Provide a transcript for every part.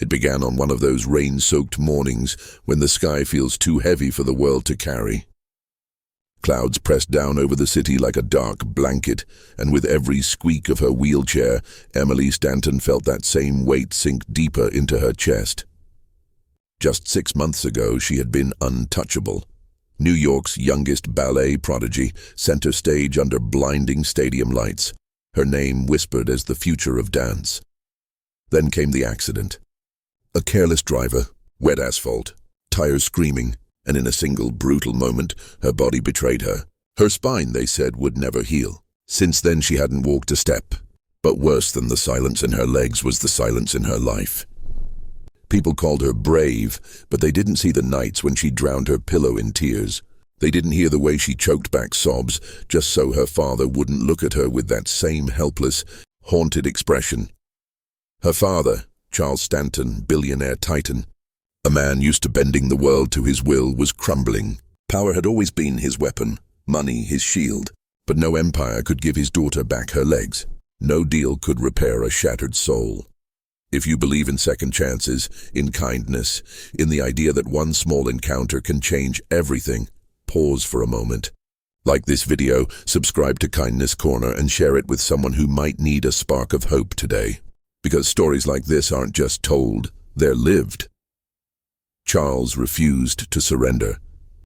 It began on one of those rain-soaked mornings when the sky feels too heavy for the world to carry. Clouds pressed down over the city like a dark blanket, and with every squeak of her wheelchair, Emily Stanton felt that same weight sink deeper into her chest. Just 6 months ago, she had been untouchable. New York's youngest ballet prodigy, center stage under blinding stadium lights, her name whispered as the future of dance. Then came the accident. A careless driver, wet asphalt, tires screaming, and in a single brutal moment, her body betrayed her. Her spine, they said, would never heal. Since then, she hadn't walked a step. But worse than the silence in her legs was the silence in her life. People called her brave, but they didn't see the nights when she drowned her pillow in tears. They didn't hear the way she choked back sobs just so her father wouldn't look at her with that same helpless, haunted expression. Her father, Charles Stanton, billionaire titan, a man used to bending the world to his will, was crumbling. Power had always been his weapon, money his shield, but no empire could give his daughter back her legs. No deal could repair a shattered soul. If you believe in second chances, in kindness, in the idea that one small encounter can change everything, pause for a moment. Like this video, subscribe to Kindness Corner and share it with someone who might need a spark of hope today. Because stories like this aren't just told, they're lived. Charles refused to surrender.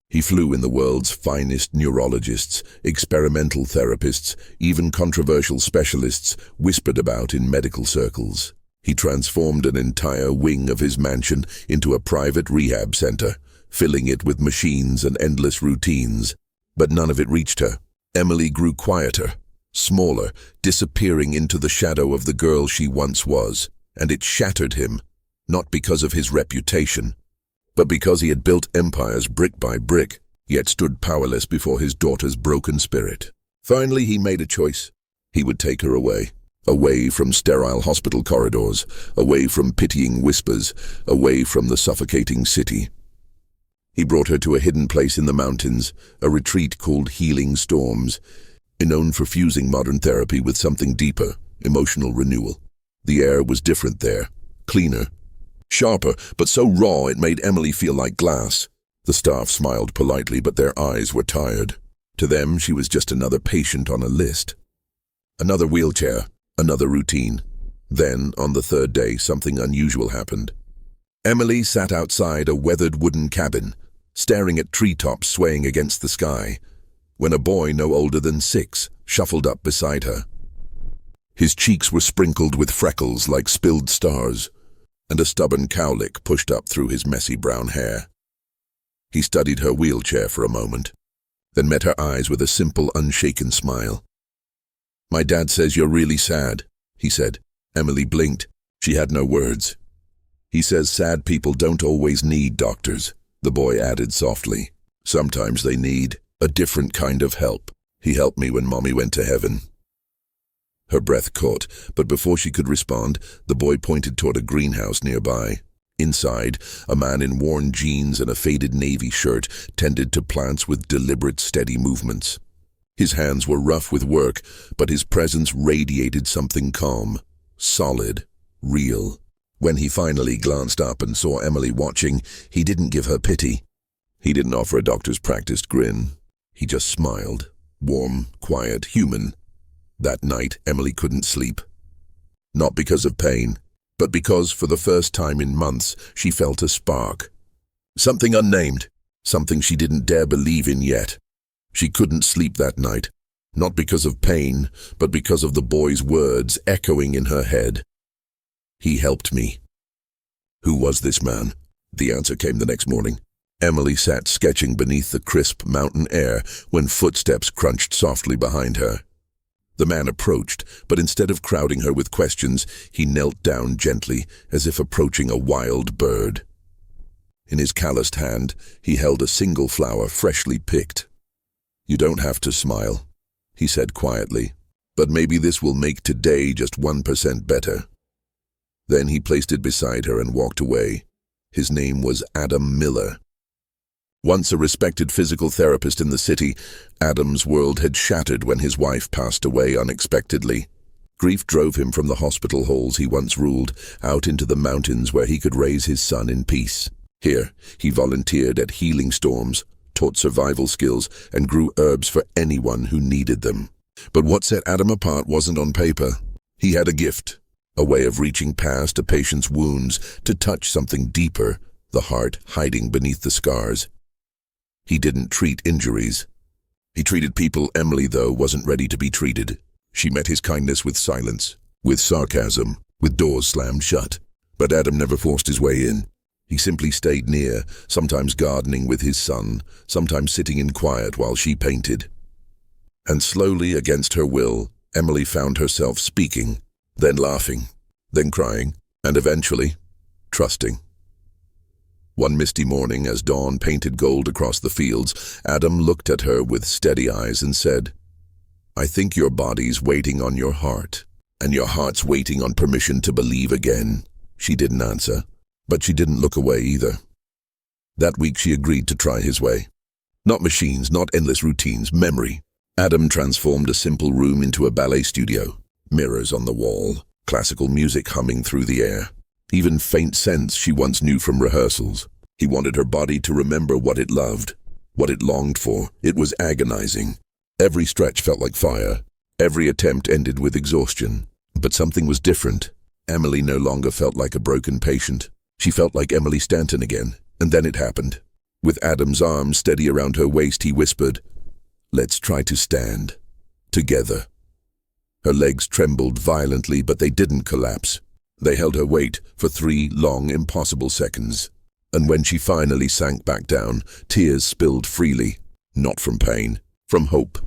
He flew in the world's finest neurologists, experimental therapists, even controversial specialists whispered about in medical circles. He transformed an entire wing of his mansion into a private rehab center, filling it with machines and endless routines. But none of it reached her. Emily grew quieter, smaller, disappearing into the shadow of the girl she once was, and it shattered him, not because of his reputation, but because he had built empires brick by brick, yet stood powerless before his daughter's broken spirit. Finally, he made a choice. He would take her away. Away from sterile hospital corridors, away from pitying whispers, away from the suffocating city. He brought her to a hidden place in the mountains, a retreat called Healing Storms, known for fusing modern therapy with something deeper, emotional renewal. The air was different there, cleaner, sharper, but so raw it made Emily feel like glass. The staff smiled politely, but their eyes were tired. To them, she was just another patient on a list. Another wheelchair. Another routine. Then, on the third day, something unusual happened. Emily sat outside a weathered wooden cabin, staring at treetops swaying against the sky, when a boy no older than 6 shuffled up beside her. His cheeks were sprinkled with freckles like spilled stars, and a stubborn cowlick pushed up through his messy brown hair. He studied her wheelchair for a moment, then met her eyes with a simple, unshaken smile. "My dad says you're really sad," he said. Emily blinked. She had no words. "He says sad people don't always need doctors," the boy added softly. "Sometimes they need a different kind of help. He helped me when Mommy went to heaven." Her breath caught, but before she could respond, the boy pointed toward a greenhouse nearby. Inside, a man in worn jeans and a faded navy shirt tended to plants with deliberate, steady movements. His hands were rough with work, but his presence radiated something calm, solid, real. When he finally glanced up and saw Emily watching, he didn't give her pity. He didn't offer a doctor's practiced grin. He just smiled, warm, quiet, human. That night, Emily couldn't sleep. Not because of pain, but because for the first time in months, she felt a spark. Something unnamed, something she didn't dare believe in yet. She couldn't sleep that night, not because of pain, but because of the boy's words echoing in her head. "He helped me." Who was this man? The answer came the next morning. Emily sat sketching beneath the crisp mountain air when footsteps crunched softly behind her. The man approached, but instead of crowding her with questions, he knelt down gently, as if approaching a wild bird. In his calloused hand, he held a single flower freshly picked. "You don't have to smile," he said quietly, "but maybe this will make today just 1% better." Then he placed it beside her and walked away. His name was Adam Miller. Once a respected physical therapist in the city, Adam's world had shattered when his wife passed away unexpectedly. Grief drove him from the hospital halls he once ruled out into the mountains where he could raise his son in peace. Here, he volunteered at healing storms, taught survival skills, and grew herbs for anyone who needed them. But what set Adam apart wasn't on paper. He had a gift, a way of reaching past a patient's wounds to touch something deeper, the heart hiding beneath the scars. He didn't treat injuries. He treated people. Emily, though, wasn't ready to be treated. She met his kindness with silence, with sarcasm, with doors slammed shut. But Adam never forced his way in. He simply stayed near, sometimes gardening with his son, sometimes sitting in quiet while she painted. And slowly, against her will, Emily found herself speaking, then laughing, then crying, and eventually, trusting. One misty morning, as dawn painted gold across the fields, Adam looked at her with steady eyes and said, "I think your body's waiting on your heart, and your heart's waiting on permission to believe again." She didn't answer, but she didn't look away either. That week she agreed to try his way. Not machines, not endless routines, memory. Adam transformed a simple room into a ballet studio. Mirrors on the wall, classical music humming through the air. Even faint scents she once knew from rehearsals. He wanted her body to remember what it loved, what it longed for. It was agonizing. Every stretch felt like fire. Every attempt ended with exhaustion. But something was different. Emily no longer felt like a broken patient. She felt like Emily Stanton again. And then it happened. With Adam's arms steady around her waist, he whispered, "Let's try to stand. Together." Her legs trembled violently, but they didn't collapse. They held her weight for 3 long, impossible seconds. And when she finally sank back down, tears spilled freely. Not from pain, from hope.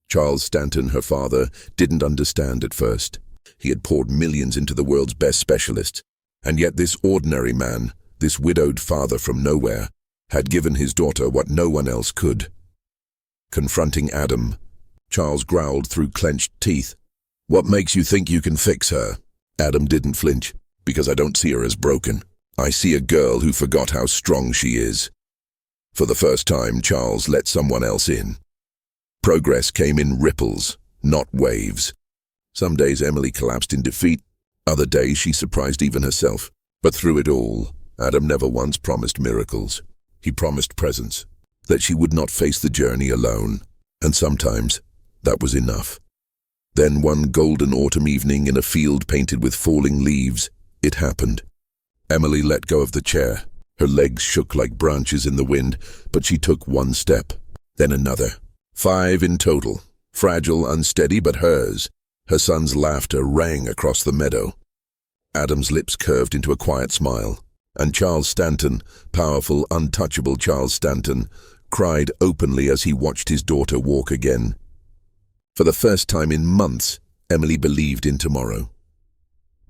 Charles Stanton, her father, didn't understand at first. He had poured millions into the world's best specialists. And yet this ordinary man, this widowed father from nowhere, had given his daughter what no one else could. Confronting Adam, Charles growled through clenched teeth, "What makes you think you can fix her?" Adam didn't flinch, "Because I don't see her as broken. I see a girl who forgot how strong she is." For the first time, Charles let someone else in. Progress came in ripples, not waves. Some days Emily collapsed in defeat. Other days she surprised even herself. But through it all, Adam never once promised miracles. He promised presence, that she would not face the journey alone. And sometimes that was enough. Then one golden autumn evening in a field painted with falling leaves, it happened. Emily let go of the chair. Her legs shook like branches in the wind, but she took one step, then another. 5 in total. Fragile, unsteady, but hers. Her son's laughter rang across the meadow. Adam's lips curved into a quiet smile, and Charles Stanton, powerful, untouchable Charles Stanton, cried openly as he watched his daughter walk again. For the first time in months, Emily believed in tomorrow.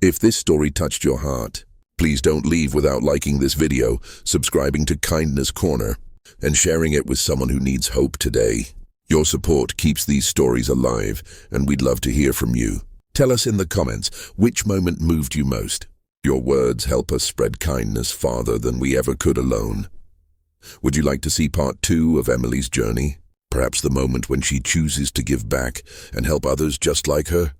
If this story touched your heart, please don't leave without liking this video, subscribing to Kindness Corner, and sharing it with someone who needs hope today. Your support keeps these stories alive, and we'd love to hear from you. Tell us in the comments which moment moved you most. Your words help us spread kindness farther than we ever could alone. Would you like to see part 2 of Emily's journey? Perhaps the moment when she chooses to give back and help others just like her?